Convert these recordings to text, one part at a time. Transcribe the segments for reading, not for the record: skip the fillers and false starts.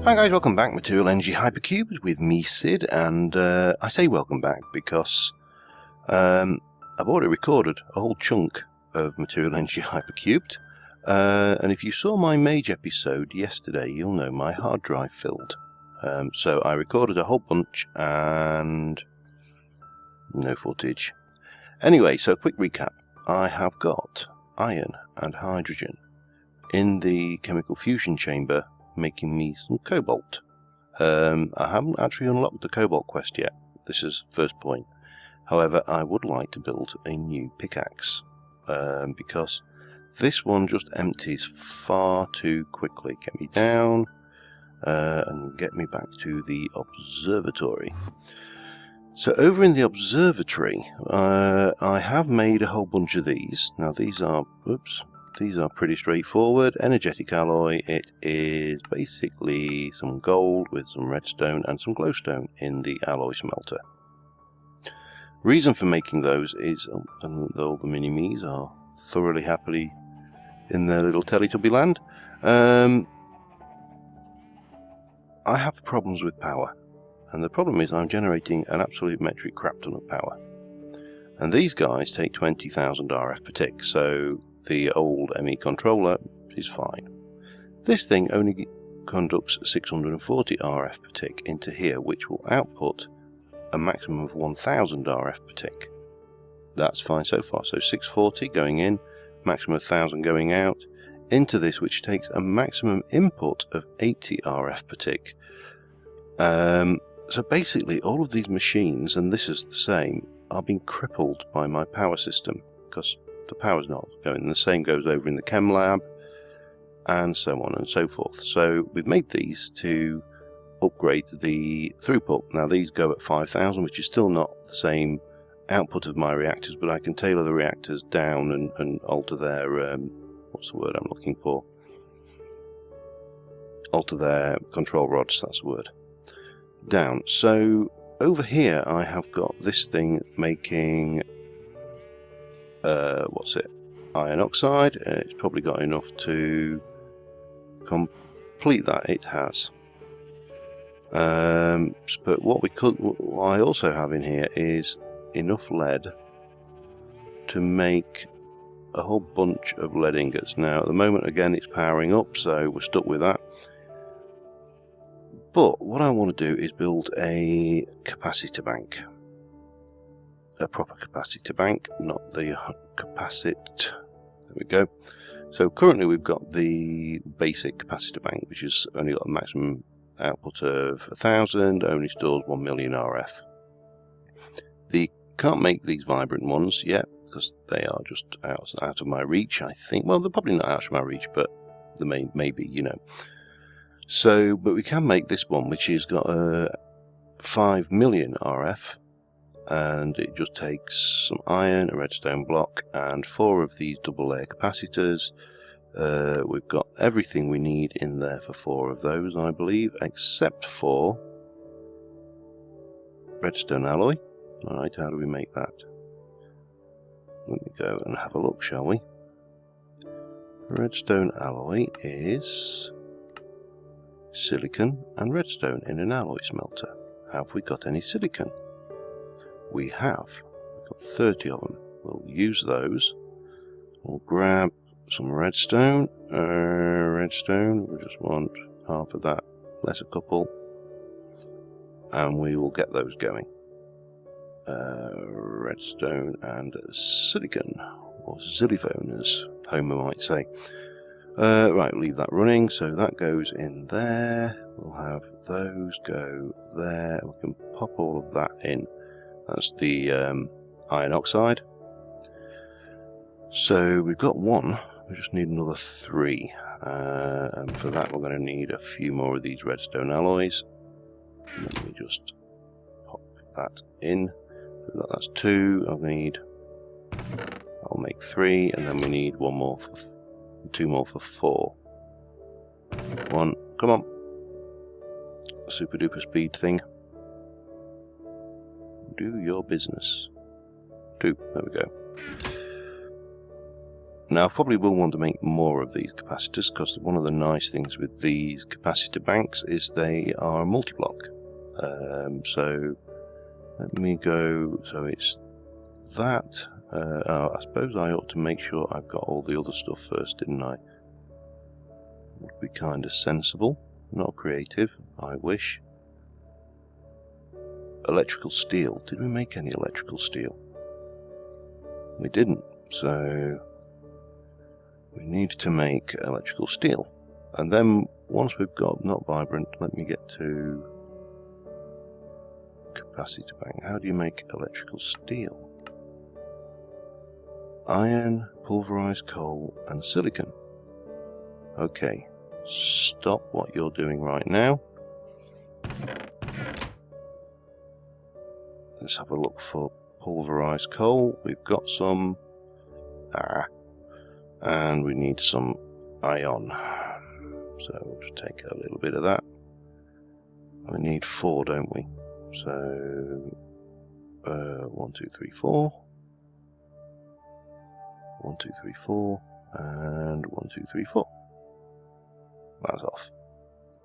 Hi guys, welcome back, Material Energy Hypercubed with me, Sid, and I say welcome back because I've already recorded a whole chunk of Material Energy Hypercubed, and if you saw my Mage episode yesterday, you'll know my hard drive filled. So I recorded a whole bunch and no footage. Anyway, so quick recap. I have got iron and hydrogen in the chemical fusion chamber, making me some cobalt. I haven't actually unlocked the cobalt quest yet. This is the first point. However, I would like to build a new pickaxe because this one just empties far too quickly. Get me down and get me back to the observatory. So over in the observatory, I have made a whole bunch of these. Now these are, these are pretty straightforward. Energetic alloy, it is basically some gold with some redstone and some glowstone in the alloy smelter. Reason for making those is, and all the mini-me's are thoroughly happily in their little Teletubby land. I have problems with power, and the problem is I'm generating an absolute metric crap ton of power. And these guys take 20,000 RF per tick, so the old ME controller is fine. This thing only conducts 640 RF per tick into here, which will output a maximum of 1000 RF per tick. That's fine so far. So 640 going in, maximum of 1000 going out, into this, which takes a maximum input of 80 RF per tick. So basically all of these machines, and this is the same, are being crippled by my power system, because the power's not going. The same goes over in the chem lab, and so on and so forth. So we've made these to upgrade the throughput. Now these go at 5000, which is still not the same output of my reactors, but I can tailor the reactors down and alter their what's the word I'm looking for? Alter their control rods. That's the word. Down. So over here I have got this thing making what's it? Iron oxide. It's probably got enough to complete that. It has. But what I also have in here is enough lead to make a whole bunch of lead ingots. Now at the moment, again, it's powering up, so we're stuck with that. But what I want to do is build a capacitor bank. A proper capacitor bank, not the capacitor. There we go. So currently we've got the basic capacitor bank, which has only got a maximum output of 1000, only stores 1 million RF. They can't make these vibrant ones yet because they are just out of my reach, I think. Well, they're probably not out of my reach, but they may be, you know. So, but we can make this one, which has got 5 million RF. And it just takes some iron, a redstone block, and 4 of these double layer capacitors. We've got everything we need in there for 4 of those, I believe, except for redstone alloy. Alright, how do we make that? Let me go and have a look, shall we? Redstone alloy is silicon and redstone in an alloy smelter. Have we got any silicon? We have. We've got 30 of them. We'll use those. We'll grab some redstone. Redstone, we just want half of that, less a couple. And we will get those going. Redstone and silicon, or xylophone as Homer might say. Right, leave that running, so that goes in there. We'll have those go there. We can pop all of that in. That's the iron oxide. So we've got 1, we just need another 3. And for that we're going to need a few more of these redstone alloys. Let me just pop that in. So that's 2, I'll make 3, and then we need 2 more for 4. 1, come on. Super duper speed thing. Do your business. 2, there we go. Now I probably will want to make more of these capacitors, because one of the nice things with these capacitor banks is they are multi-block. So let me go, so it's that. I suppose I ought to make sure I've got all the other stuff first, didn't I? Would be kind of sensible, not creative, I wish. Electrical steel. Did we make any electrical steel? We didn't, so we need to make electrical steel. And then once we've got not vibrant, let me get to capacitor bank. How do you make electrical steel? Iron, pulverized coal, and silicon. Okay, stop what you're doing right now. Let's have a look for pulverized coal. We've got some. And we need some iron. So we'll just take a little bit of that. We need 4, don't we? So 1, 2, 3, 4. 1, 2, 3, 4, and 1, 2, 3, 4. That's off.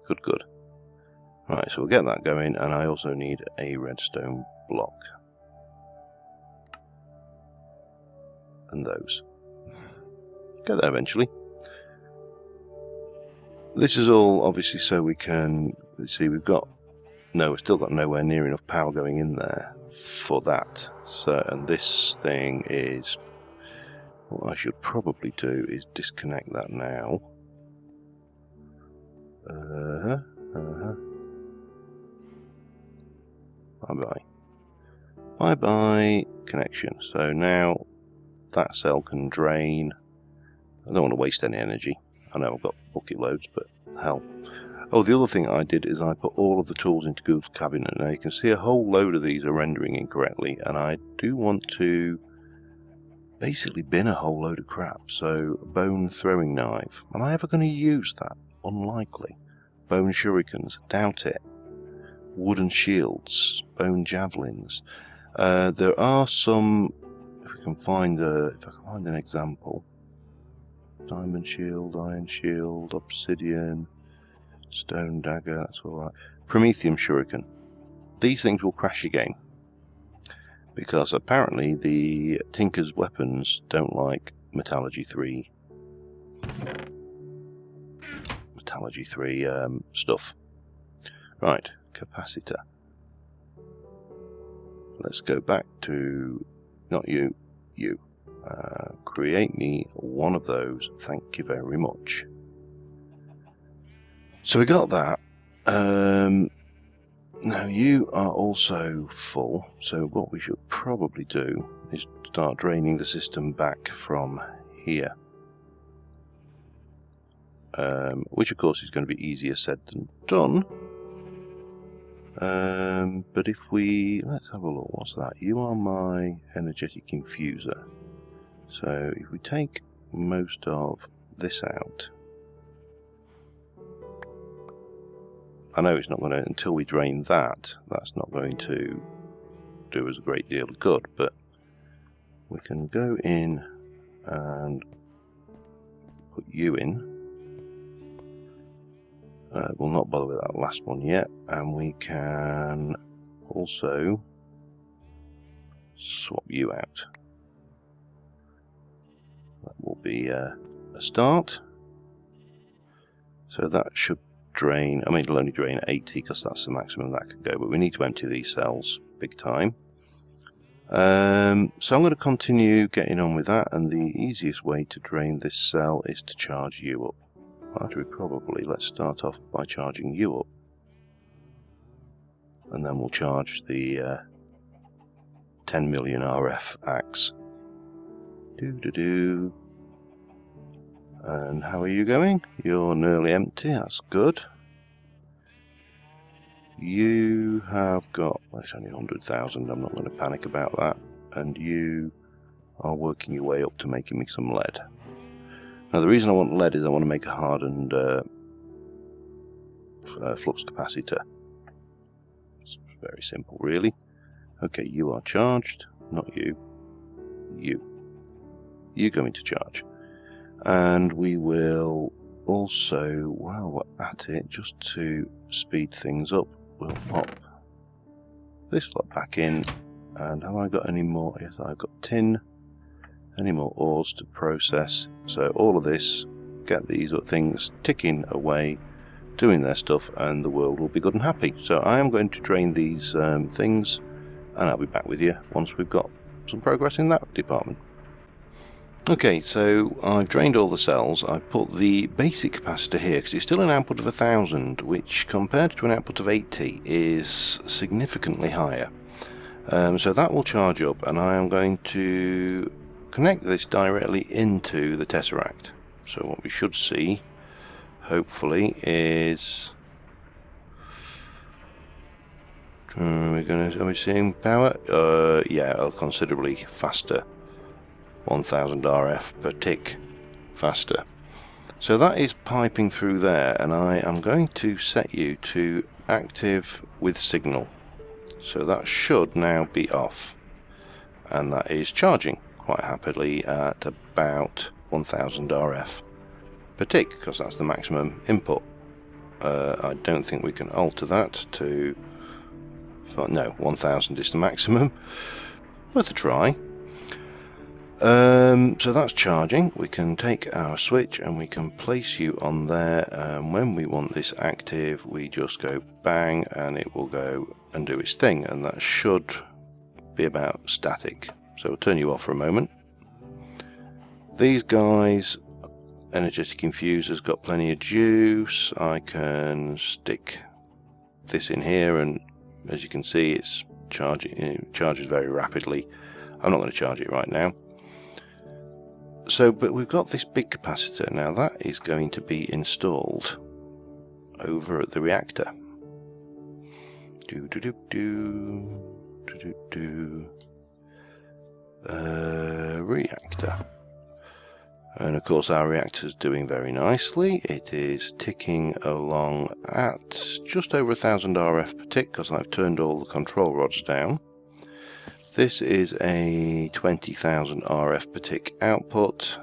Good, good. Right, so we'll get that going, and I also need a redstone block. And those. Get there eventually. This is all obviously so we can see we've still got nowhere near enough power going in there for that. So, and this thing is, what I should probably do is disconnect that now. Bye-bye. Bye-bye connection. So now that cell can drain. I don't want to waste any energy. I know I've got bucket loads, but hell. Oh, the other thing I did is I put all of the tools into Google's cabinet. Now you can see a whole load of these are rendering incorrectly, and I do want to basically bin a whole load of crap. So, bone throwing knife. Am I ever going to use that? Unlikely. Bone shurikens. Doubt it. Wooden shields. Bone javelins. There are some. If I can find an example. Diamond shield, iron shield, obsidian, stone dagger. That's all right. Prometheum shuriken. These things will crash your game. Because apparently the Tinker's weapons don't like Metallurgy 3 stuff. Right, capacitor. Let's go back to, not you, you. Create me one of those, thank you very much. So we got that. Now you are also full, so what we should probably do is start draining the system back from here. Which of course is going to be easier said than done. But if we, let's have a look, what's that? You are my energetic infuser. So if we take most of this out, I know it's not going to, until we drain that, that's not going to do us a great deal of good, but we can go in and put you in. We'll not bother with that last one yet, and we can also swap you out. That will be a start. So that should drain, I mean it'll only drain 80 because that's the maximum that could go, but we need to empty these cells big time. So I'm going to continue getting on with that, and the easiest way to drain this cell is to charge you up. Actually, probably let's start off by charging you up, and then we'll charge the 10 million RF axe. And how are you going? You're nearly empty, that's good. You have got, well, it's only 100,000, I'm not going to panic about that. And you are working your way up to making me some lead. Now the reason I want lead is I want to make a hardened flux capacitor. It's very simple really. Okay, you are charged, not you. You go into charge. And we will also, while we're at it, just to speed things up, we'll pop this lot back in. And have I got any more? Yes, I've got tin. Any more ores to process? So all of this, get these things ticking away, doing their stuff, and the world will be good and happy. So I am going to drain these things, and I'll be back with you once we've got some progress in that department. Okay, so I've drained all the cells. I've put the basic capacitor here because it's still an output of 1000, which compared to an output of 80 is significantly higher. So that will charge up, and I am going to connect this directly into the Tesseract. So what we should see, hopefully, is are we seeing power? Yeah, considerably faster. 1000 RF per tick faster. So that is piping through there, and I am going to set you to active with signal. So that should now be off, and that is charging quite happily at about 1000 RF per tick, because that's the maximum input. I don't think we can alter that to, no, 1000 is the maximum. Worth a try. So that's charging. We can take our switch and we can place you on there, and when we want this active we just go bang and it will go and do its thing, and that should be about static. So we'll turn you off for a moment. These guys, energetic infusers, got plenty of juice. I can stick this in here, and as you can see it's charging. It charges very rapidly. I'm not going to charge it right now. So, but we've got this big capacitor now that is going to be installed over at the reactor. Reactor. And of course our reactor is doing very nicely. It is ticking along at just over 1000 RF per tick because I've turned all the control rods down. This is a 20,000 RF per tick output.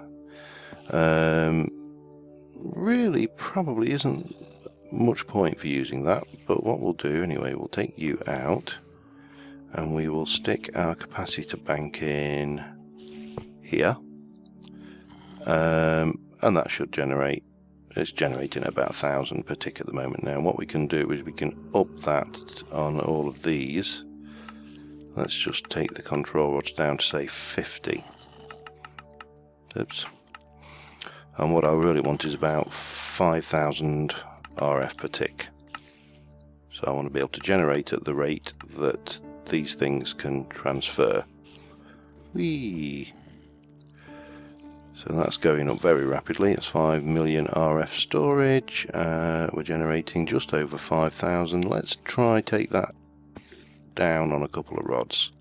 Really probably isn't much point for using that, but what we'll do anyway, we'll take you out and we will stick our capacitor bank in here, and that should generate, it's generating about 1000 per tick at the moment. Now what we can do is we can up that on all of these. Let's just take the control rods down to say 50. Oops. And what I really want is about 5000 RF per tick. So I want to be able to generate at the rate that these things can transfer. Whee! So that's going up very rapidly. It's 5 million RF storage. We're generating just over 5000. Let's try take that down on a couple of rods.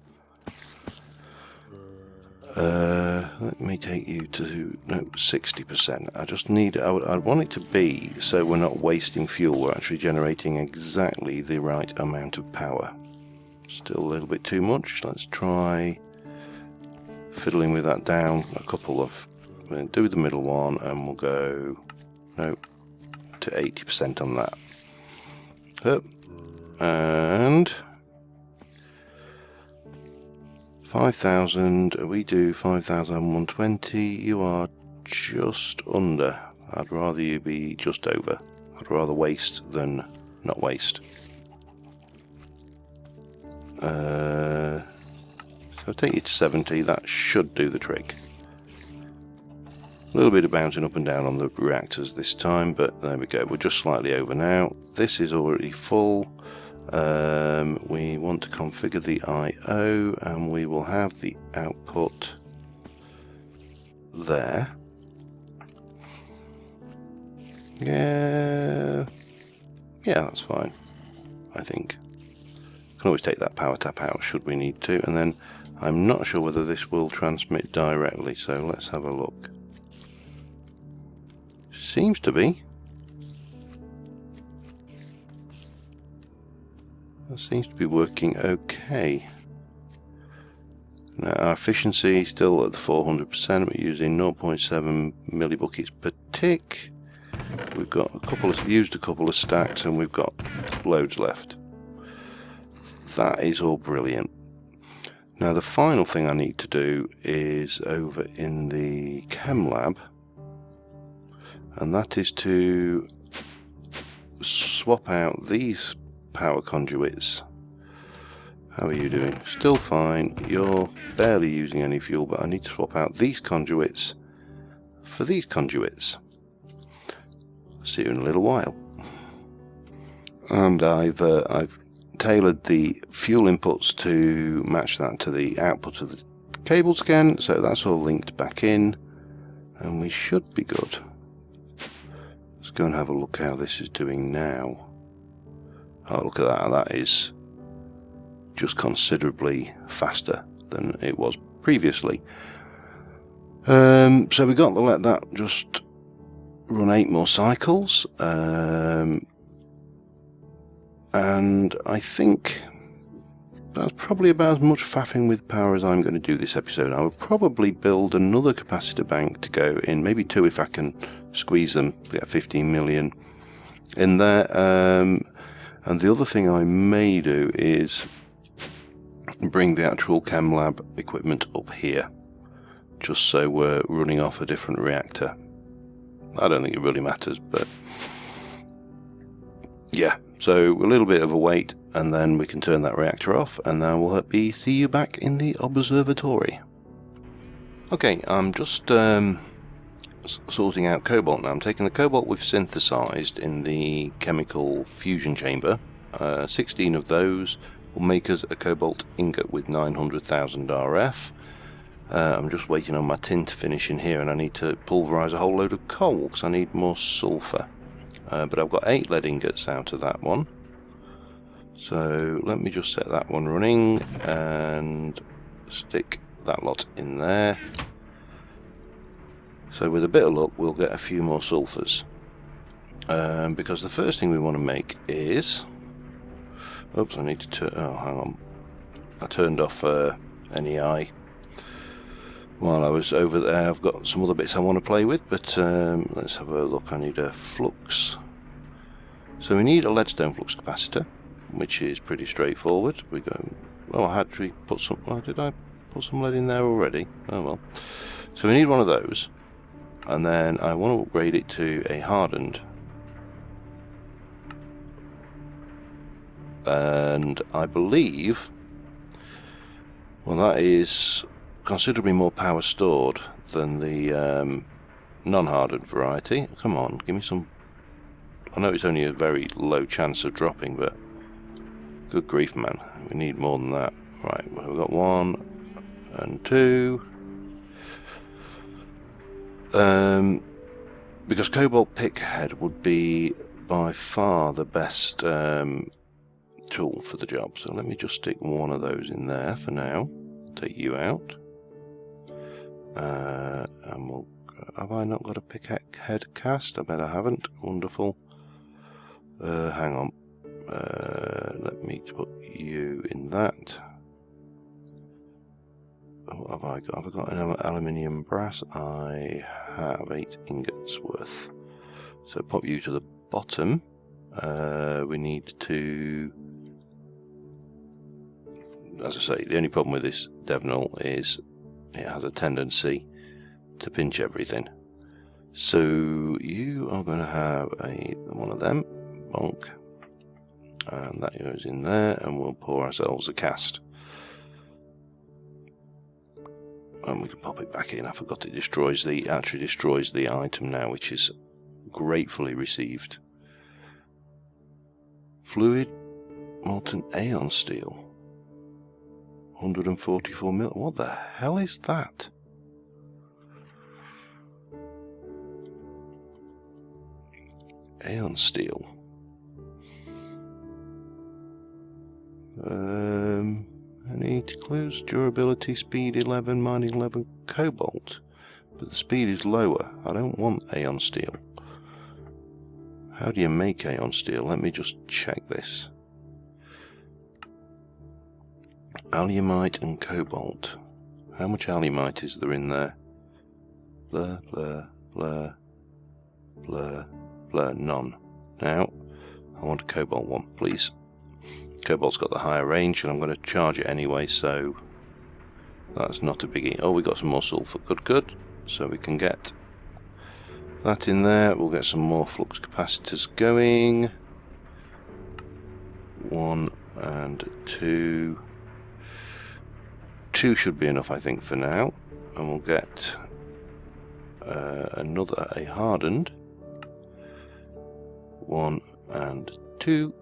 Let me take you to 60%. I just need, I want it to be so we're not wasting fuel, we're actually generating exactly the right amount of power. Still a little bit too much. Let's try fiddling with that down a couple of, do the middle one and we'll go to 80% on that. Up. And 5000, we do 5120, you are just under. I'd rather you be just over. I'd rather waste than not waste. So take you to 70, that should do the trick. A little bit of bouncing up and down on the reactors this time, but there we go, we're just slightly over now. This is already full. We want to configure the I/O and we will have the output there. Yeah, that's fine, I think. Can always take that power tap out should we need to, and then I'm not sure whether this will transmit directly, so let's have a look. Seems to be. That seems to be working okay. Now our efficiency still at the 400%. We're using 0.7 millibuckets per tick. We've got used a couple of stacks, and we've got loads left. That is all brilliant. Now the final thing I need to do is over in the chem lab, and that is to swap out these power conduits. How are you doing? Still fine. You're barely using any fuel, but I need to swap out these conduits for these conduits. See you in a little while. And I've tailored the fuel inputs to match that to the output of the cables again, so that's all linked back in, and we should be good. Let's go and have a look how this is doing now. Oh, look at that. That is just considerably faster than it was previously. So we got to let that just run 8 more cycles, and I think that's probably about as much faffing with power as I'm going to do this episode. I would probably build another capacitor bank to go in, maybe 2 if I can squeeze them to get 15 million in there. And the other thing I may do is bring the actual chem lab equipment up here, just so we're running off a different reactor. I don't think it really matters, but yeah, so a little bit of a wait, and then we can turn that reactor off, and then we'll see you back in the observatory. Okay, I'm just sorting out cobalt now. I'm taking the cobalt we've synthesized in the chemical fusion chamber. 16 of those will make us a cobalt ingot with 900,000 RF. I'm just waiting on my tin to finish in here, and I need to pulverize a whole load of coal because I need more sulfur. But I've got 8 lead ingots out of that one. So let me just set that one running and stick that lot in there. So with a bit of luck we'll get a few more sulfurs. Because the first thing we want to make is... Oops, I need to turn... Oh, hang on. I turned off NEI while I was over there. I've got some other bits I want to play with, but let's have a look. I need a flux. So we need a leadstone flux capacitor, which is pretty straightforward. We go... Oh, I had to put some... Oh, did I put some lead in there already? Oh well. So we need one of those, and then I want to upgrade it to a hardened. And I believe... Well, that is considerably more power stored than the non-hardened variety. Come on, give me some... I know it's only a very low chance of dropping, but good grief, man, we need more than that. Right, well, we've got 1 and 2. Because cobalt pick head would be by far the best tool for the job. So let me just stick one of those in there for now. Take you out. And we'll... Have I not got a pick head cast? I bet I haven't. Wonderful. Hang on. Let me put you in that. What have I got? Have I got an aluminium brass? I have 8 ingots worth. So pop you to the bottom. We need to... As I say, the only problem with this Devnal is it has a tendency to pinch everything. So you are going to have one of them. Bonk. And that goes in there, and we'll pour ourselves a cast. And we can pop it back in. I forgot it actually destroys the item now, which is gratefully received. Fluid molten Aeon steel. 144 mil. What the hell is that? Aeon steel. Any clues? Durability, speed 11, mining 11, cobalt. But the speed is lower. I don't want Aeon steel. How do you make Aeon steel? Let me just check this. Alumite and cobalt. How much alumite is there in there? Blur, blur, blur, blur, blur, none. Now, I want a cobalt one, please. Cobalt's got the higher range, and I'm going to charge it anyway, so that's not a biggie. Oh, we got some more sulfur. Good, good. So we can get that in there. We'll get some more flux capacitors going. 1 and 2. 2 should be enough, I think, for now. And we'll get a hardened. 1 and 2.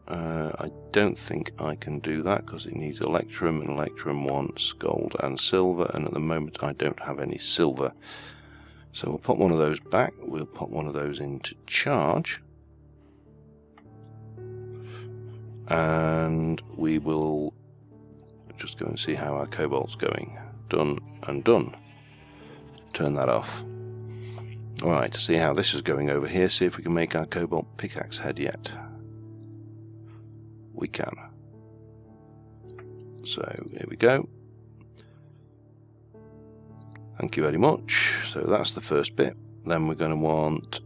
I don't think I can do that because it needs electrum, and electrum wants gold and silver, and at the moment I don't have any silver. So we'll put one of those back. We'll put one of those into charge. And we will just go and see how our cobalt's going. Done and done. Turn that off. Alright, to see how this is going over here, see if we can make our cobalt pickaxe head yet. We can. So here we go. Thank you very much. So that's the first bit. Then we're going to want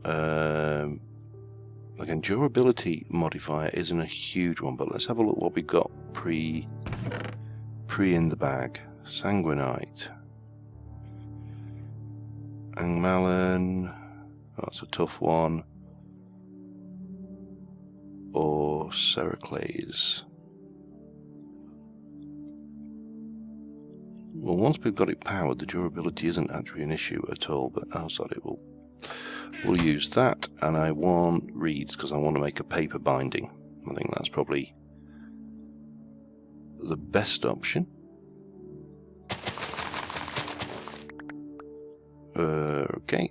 again, durability modifier isn't a huge one, but let's have a look what we've got pre in the bag. Sanguinite, Angmalon, that's a tough one. Or Seraclase. Well, once we've got it powered, the durability isn't actually an issue at all, but outside we'll use that, and I want reeds because I want to make a paper binding. I think that's probably the best option. Okay.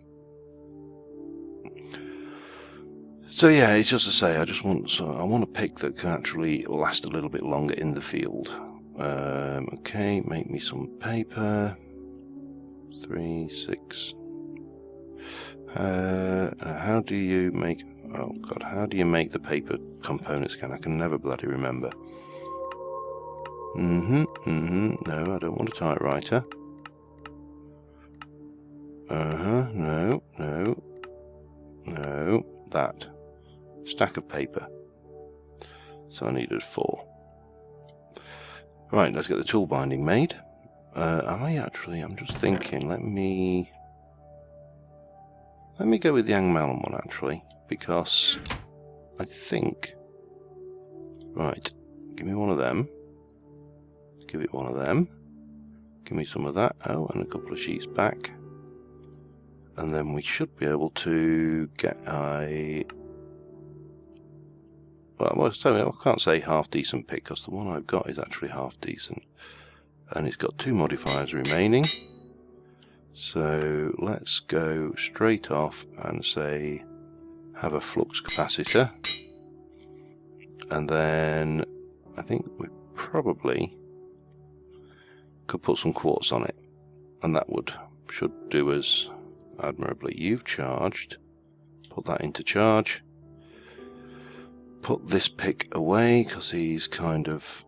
So yeah, it's just to say, I want a pick that can actually last a little bit longer in the field. Okay, make me some paper. 3, 6. How do you make? Oh God, how do you make the paper components again? I can never bloody remember. No, I don't want a typewriter. No, that. Stack of paper. So I needed 4. Right, let's get the tool binding made. I'm just thinking, let me go with the Angmalon one actually, because I think, right, give me one of them, give it one of them, give me some of that, oh, and a couple of sheets back, and then we should be able to get well, I can't say half decent pick because the one I've got is actually half decent, and it's got 2 modifiers remaining. So let's go straight off and say have a flux capacitor, and then I think we probably could put some quartz on it, and that should do us admirably. You've charged, put that into charge. Put this pick away because he's kind of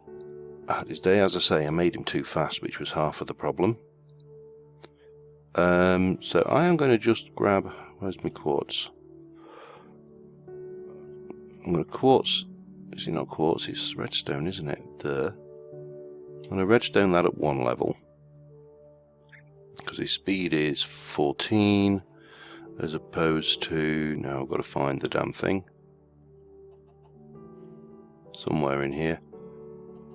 had his day. As I say, I made him too fast, which was half of the problem. So I am going to just grab, where's my quartz? I'm going to quartz, is it not quartz, it's redstone, isn't it? I'm going to redstone that at 1 level because his speed is 14 as opposed to, now I've got to find the damn thing. Somewhere in here,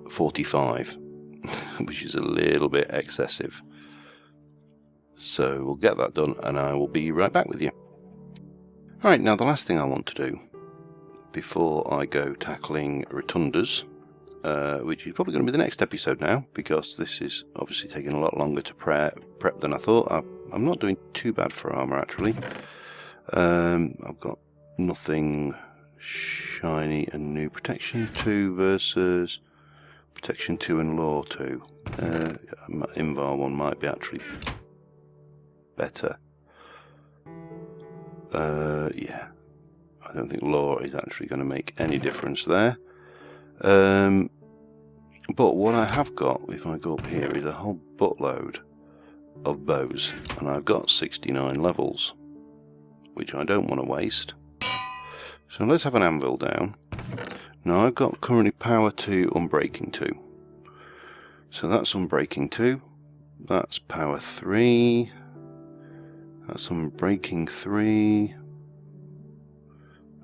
45, which is a little bit excessive. So we'll get that done and I will be right back with you. Alright, now the last thing I want to do before I go tackling rotundas, which is probably going to be the next episode now, because this is obviously taking a lot longer to prep than I thought. I'm not doing too bad for armour actually. I've got nothing shiny and new. Protection 2 versus Protection 2 and Law 2. Invar 1 might be actually better. Yeah, I don't think Law is actually going to make any difference there. But what I have got, if I go up here, is a whole buttload of bows, and I've got 69 levels, which I don't want to waste. So let's have an anvil down. Now I've got currently power 2, unbreaking 2. So that's unbreaking 2. That's power 3. That's unbreaking 3.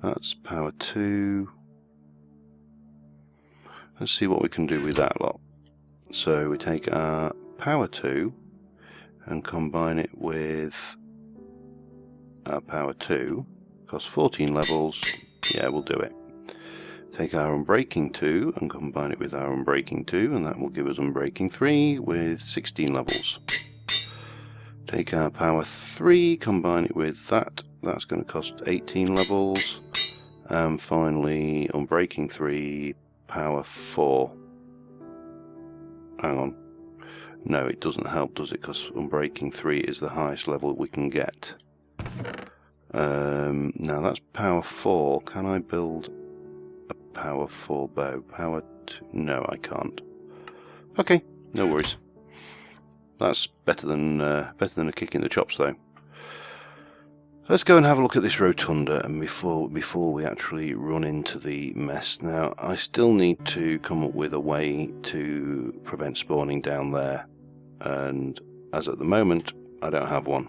That's power 2. Let's see what we can do with that lot. So we take our power 2 and combine it with our power 2. Costs 14 levels. Yeah, we'll do it. Take our unbreaking 2 and combine it with our unbreaking 2, and that will give us unbreaking 3 with 16 levels. Take our power 3, combine it with that. That's going to cost 18 levels. And finally, unbreaking 3, power 4. Hang on. No, it doesn't help, does it? Because unbreaking 3 is the highest level we can get. Now that's power 4. Can I build a power 4 bow? Power 2? No, I can't. Okay, no worries. That's better than a kick in the chops, though. Let's go and have a look at this rotunda, and before we actually run into the mess. Now, I still need to come up with a way to prevent spawning down there, and as at the moment, I don't have one.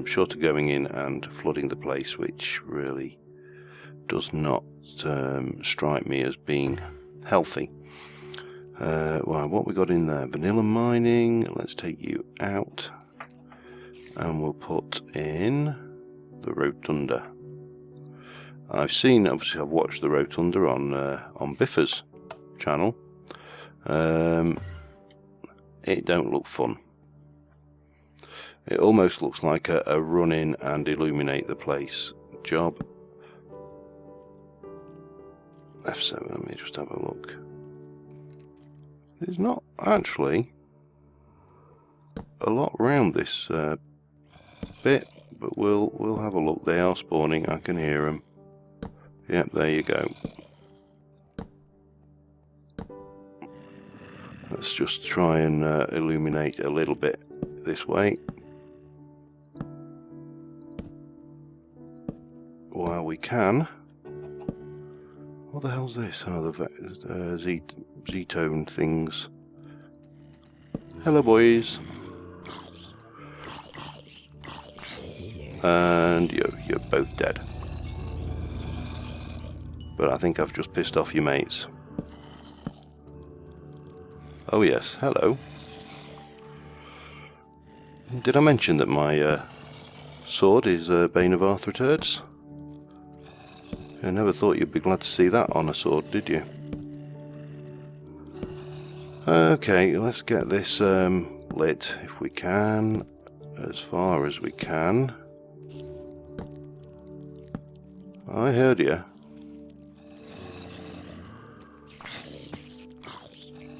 Short of going in and flooding the place, which really does not strike me as being healthy. Well, what we got in there? Vanilla mining. Let's take you out, and we'll put in the rotunda. Obviously I've watched the rotunda on Biffa's channel. It don't look fun. It almost looks like a run in and illuminate the place job. F7, let me just have a look. There's not actually a lot around this bit, but we'll have a look. They are spawning, I can hear them. Yep, there you go. Let's just try and illuminate a little bit this way. While we can. What the hell's this? Oh, the Z-tone things. Hello, boys. And you're both dead. But I think I've just pissed off your mates. Oh yes, hello. Did I mention that my sword is Bane of Arthur Turds? I never thought you'd be glad to see that on a sword, did you? Okay, let's get this lit if we can, as far as we can. I heard you.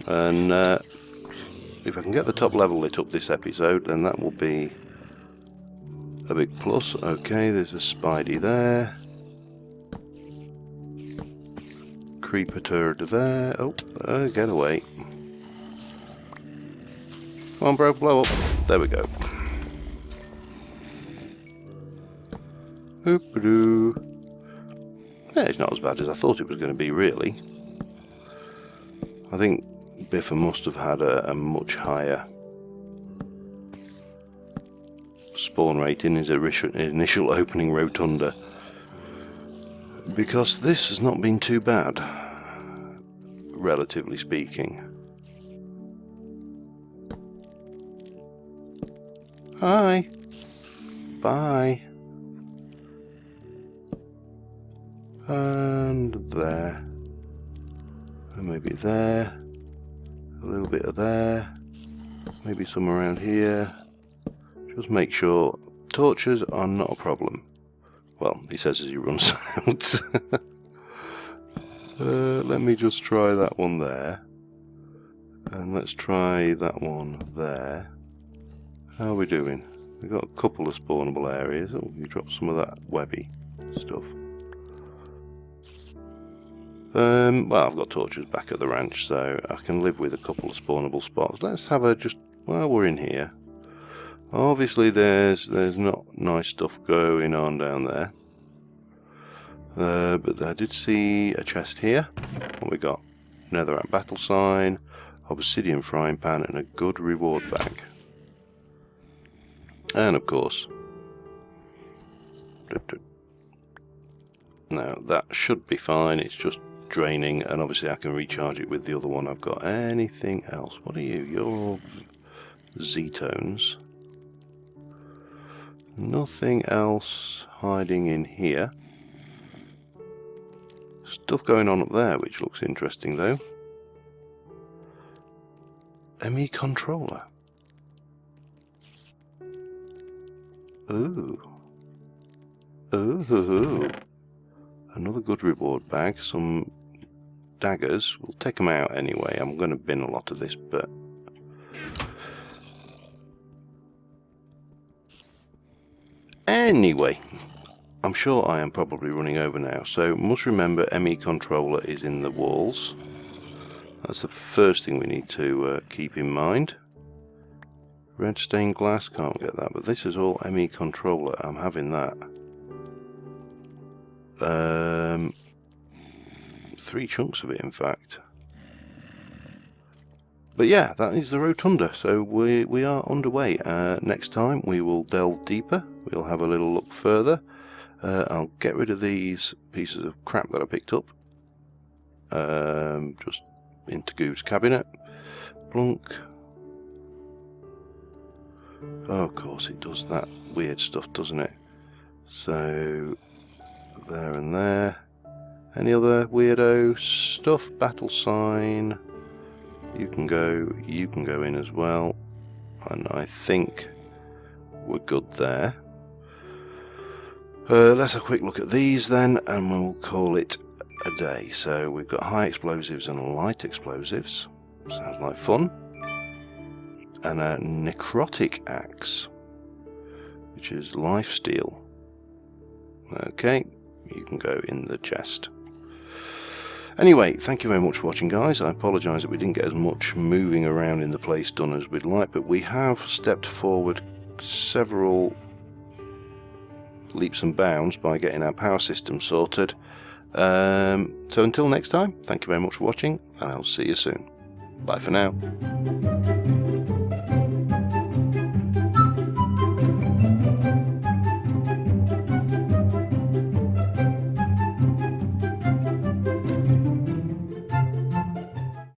And if I can get the top level lit up this episode, then that will be a big plus. Okay, there's a Spidey there. Creeper turd there. Oh, get away. Come on, bro, blow up. There we go. Oop-a-doo. Yeah, it's not as bad as I thought it was going to be, really. I think Biffa must have had a much higher spawn rate in his initial opening rotunda, because this has not been too bad, relatively speaking. Hi. Bye. And there. And maybe there. A little bit of there. Maybe some around here. Just make sure torches are not a problem. Well, he says as he runs out. Let me just try that one there. And let's try that one there. How are we doing? We've got a couple of spawnable areas. Oh, you dropped some of that webby stuff. Well, I've got torches back at the ranch, so I can live with a couple of spawnable spots. Let's have a just while we're in here. Obviously, there's not nice stuff going on down there, but I did see a chest here. What we got? Netherrack battle sign, obsidian frying pan, and a good reward bag. And of course, now that should be fine. It's just draining, and obviously I can recharge it with the other one I've got. Anything else? What are you? You're all Z-tones. Nothing else hiding in here. Stuff going on up there which looks interesting though. ME controller. Ooh. Ooh. Another good reward bag. Some daggers. We'll take them out anyway. I'm going to bin a lot of this, but anyway, I'm sure I am probably running over now, so must remember ME controller is in the walls. That's the first thing we need to keep in mind. Red stained glass, can't get that, but this is all ME controller. I'm having that. 3 chunks of it, in fact. But yeah, that is the Rotunda, so we are underway. Next time we will delve deeper, we'll have a little look further. I'll get rid of these pieces of crap that I picked up. Just into Goob's cabinet. Plunk. Oh, of course it does that weird stuff, doesn't it? So, there and there. Any other weirdo stuff? Battle sign. You can go in as well. And I think we're good there. Let's have a quick look at these then, and we'll call it a day. So we've got high explosives and light explosives. Sounds like fun. And a necrotic axe, which is lifesteal. Okay, you can go in the chest. Anyway, thank you very much for watching, guys. I apologise that we didn't get as much moving around in the place done as we'd like, but we have stepped forward several leaps and bounds by getting our power system sorted. So until next time, thank you very much for watching, and I'll see you soon. Bye for now.